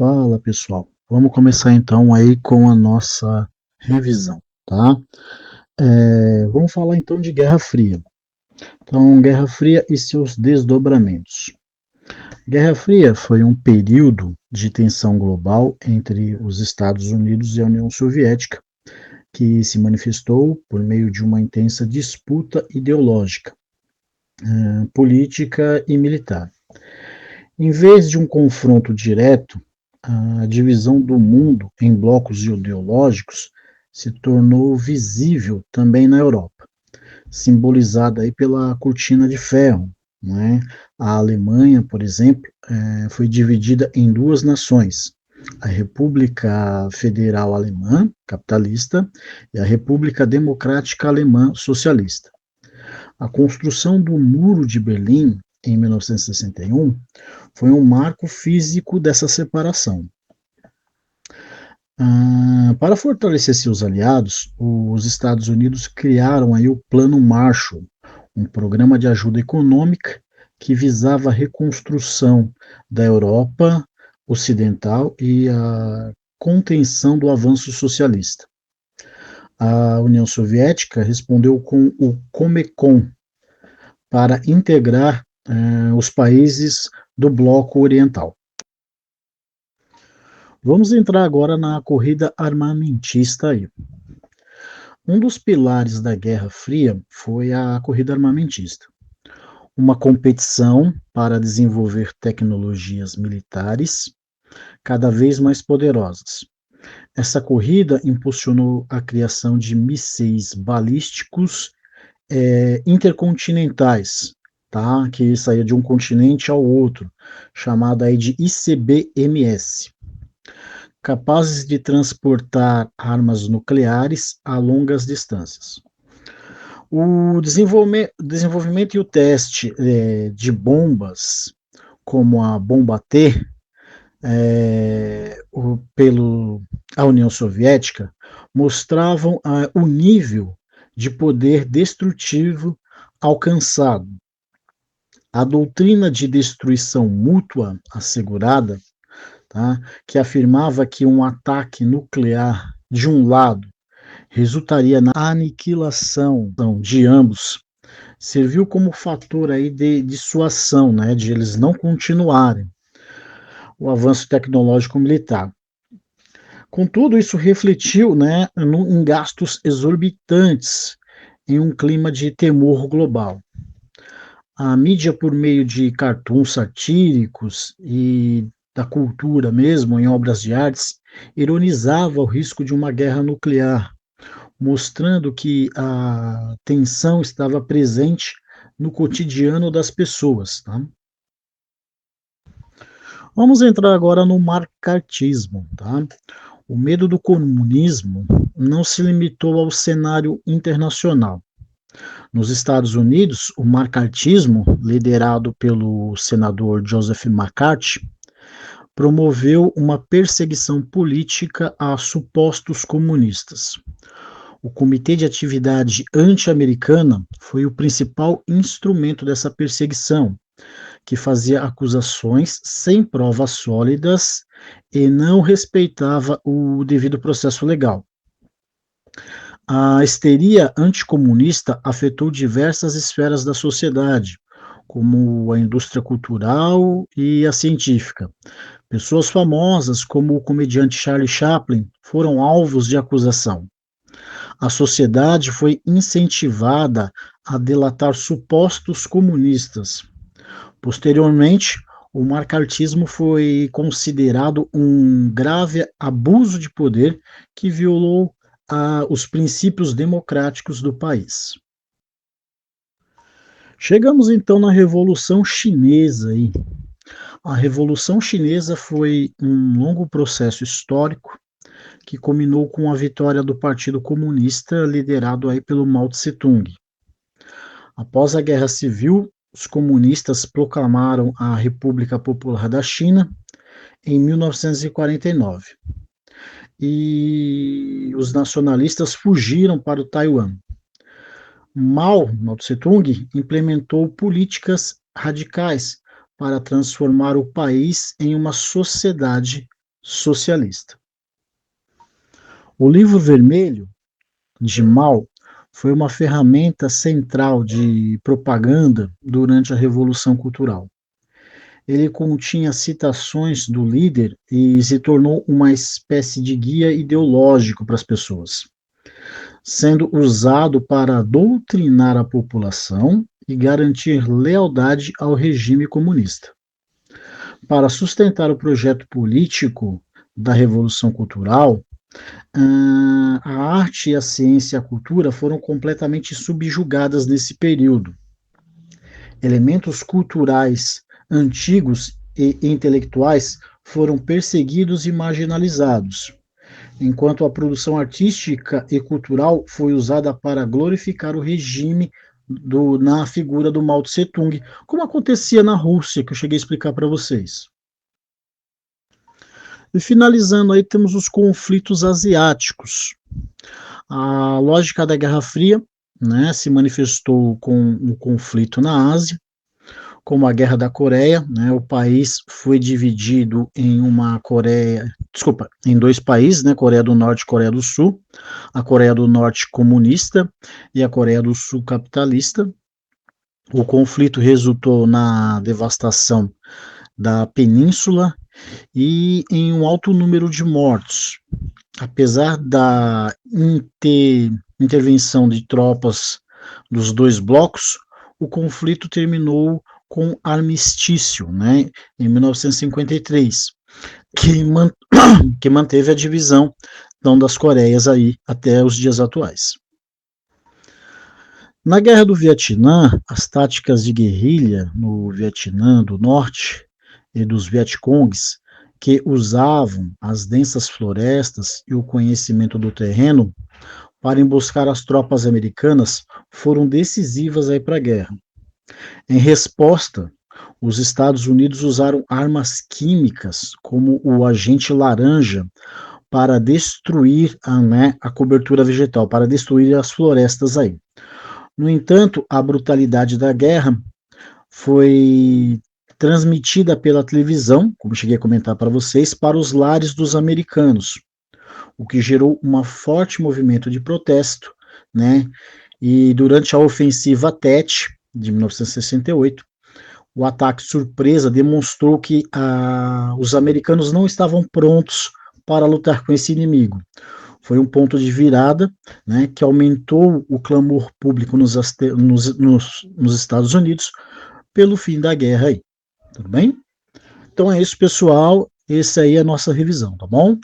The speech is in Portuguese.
Fala pessoal, vamos começar então aí com a nossa revisão, tá? Vamos falar então de Guerra Fria. Então, Guerra Fria e seus desdobramentos. Guerra Fria foi um período de tensão global entre os Estados Unidos e a União Soviética, que se manifestou por meio de uma intensa disputa ideológica, política e militar. Em vez de um confronto direto, a divisão do mundo em blocos ideológicos se tornou visível também na Europa, simbolizada aí pela cortina de ferro, né? A Alemanha, por exemplo, foi dividida em duas nações, a República Federal Alemã, capitalista, e a República Democrática Alemã, socialista. A construção do Muro de Berlim, em 1961, foi um marco físico dessa separação. Para fortalecer seus aliados, os Estados Unidos criaram aí o Plano Marshall, um programa de ajuda econômica que visava a reconstrução da Europa Ocidental e a contenção do avanço socialista. A União Soviética respondeu com o Comecon para integrar os países do bloco oriental. Vamos entrar agora na corrida armamentista aí. Um dos pilares da Guerra Fria foi a corrida armamentista, uma competição para desenvolver tecnologias militares cada vez mais poderosas. Essa corrida impulsionou a criação de mísseis balísticos intercontinentais, tá? Que saía de um continente ao outro, chamada aí de ICBMS, capazes de transportar armas nucleares a longas distâncias. O desenvolvimento e o teste de bombas, como a bomba T, pela União Soviética, mostravam o nível de poder destrutivo alcançado. A doutrina de destruição mútua assegurada, tá, que afirmava que um ataque nuclear de um lado resultaria na aniquilação de ambos, serviu como fator aí de dissuasão, né, de eles não continuarem o avanço tecnológico militar. Contudo, isso refletiu, né, em gastos exorbitantes em um clima de temor global. A mídia, por meio de cartoons satíricos e da cultura mesmo, em obras de artes, ironizava o risco de uma guerra nuclear, mostrando que a tensão estava presente no cotidiano das pessoas. Tá? Vamos entrar agora no macartismo. Tá? O medo do comunismo não se limitou ao cenário internacional. Nos Estados Unidos, o macartismo, liderado pelo senador Joseph McCarthy, promoveu uma perseguição política a supostos comunistas. O Comitê de Atividade Anti-Americana foi o principal instrumento dessa perseguição, que fazia acusações sem provas sólidas e não respeitava o devido processo legal. A histeria anticomunista afetou diversas esferas da sociedade, como a indústria cultural e a científica. Pessoas famosas, como o comediante Charlie Chaplin, foram alvos de acusação. A sociedade foi incentivada a delatar supostos comunistas. Posteriormente, o macartismo foi considerado um grave abuso de poder que violou os princípios democráticos do país. Chegamos então na Revolução Chinesa. Aí. A Revolução Chinesa foi um longo processo histórico que culminou com a vitória do Partido Comunista, liderado aí pelo Mao Tse-tung. Após a Guerra Civil, os comunistas proclamaram a República Popular da China em 1949. E os nacionalistas fugiram para o Taiwan. Mao Tse-tung implementou políticas radicais para transformar o país em uma sociedade socialista. O Livro Vermelho de Mao foi uma ferramenta central de propaganda durante a Revolução Cultural. Ele continha citações do líder e se tornou uma espécie de guia ideológico para as pessoas, sendo usado para doutrinar a população e garantir lealdade ao regime comunista. Para sustentar o projeto político da Revolução Cultural, a arte e a ciência e a cultura foram completamente subjugadas nesse período. Elementos culturais antigos e intelectuais foram perseguidos e marginalizados, enquanto a produção artística e cultural foi usada para glorificar o regime na figura do Mao Tse Tung, como acontecia na Rússia, que eu cheguei a explicar para vocês. E finalizando aí, temos os conflitos asiáticos. A lógica da Guerra Fria, né, se manifestou com um conflito na Ásia, como a Guerra da Coreia, né, o país foi dividido em dois países, né, Coreia do Norte e Coreia do Sul, a Coreia do Norte comunista e a Coreia do Sul capitalista. O conflito resultou na devastação da península e em um alto número de mortos. Apesar da intervenção de tropas dos dois blocos, o conflito terminou com armistício, né, em 1953, que manteve a divisão das Coreias aí até os dias atuais. Na Guerra do Vietnã, as táticas de guerrilha no Vietnã do Norte e dos Vietcongs, que usavam as densas florestas e o conhecimento do terreno para emboscar as tropas americanas, foram decisivas aí para a guerra. Em resposta, os Estados Unidos usaram armas químicas, como o agente laranja, para destruir a cobertura vegetal, para destruir as florestas aí. No entanto, a brutalidade da guerra foi transmitida pela televisão, como cheguei a comentar para vocês, para os lares dos americanos, o que gerou um forte movimento de protesto, né? E durante a ofensiva Tet, de 1968, o ataque surpresa demonstrou que os americanos não estavam prontos para lutar com esse inimigo. Foi um ponto de virada, né, que aumentou o clamor público nos Estados Unidos pelo fim da guerra aí. Tudo bem? Então é isso, pessoal. Essa aí é a nossa revisão, tá bom?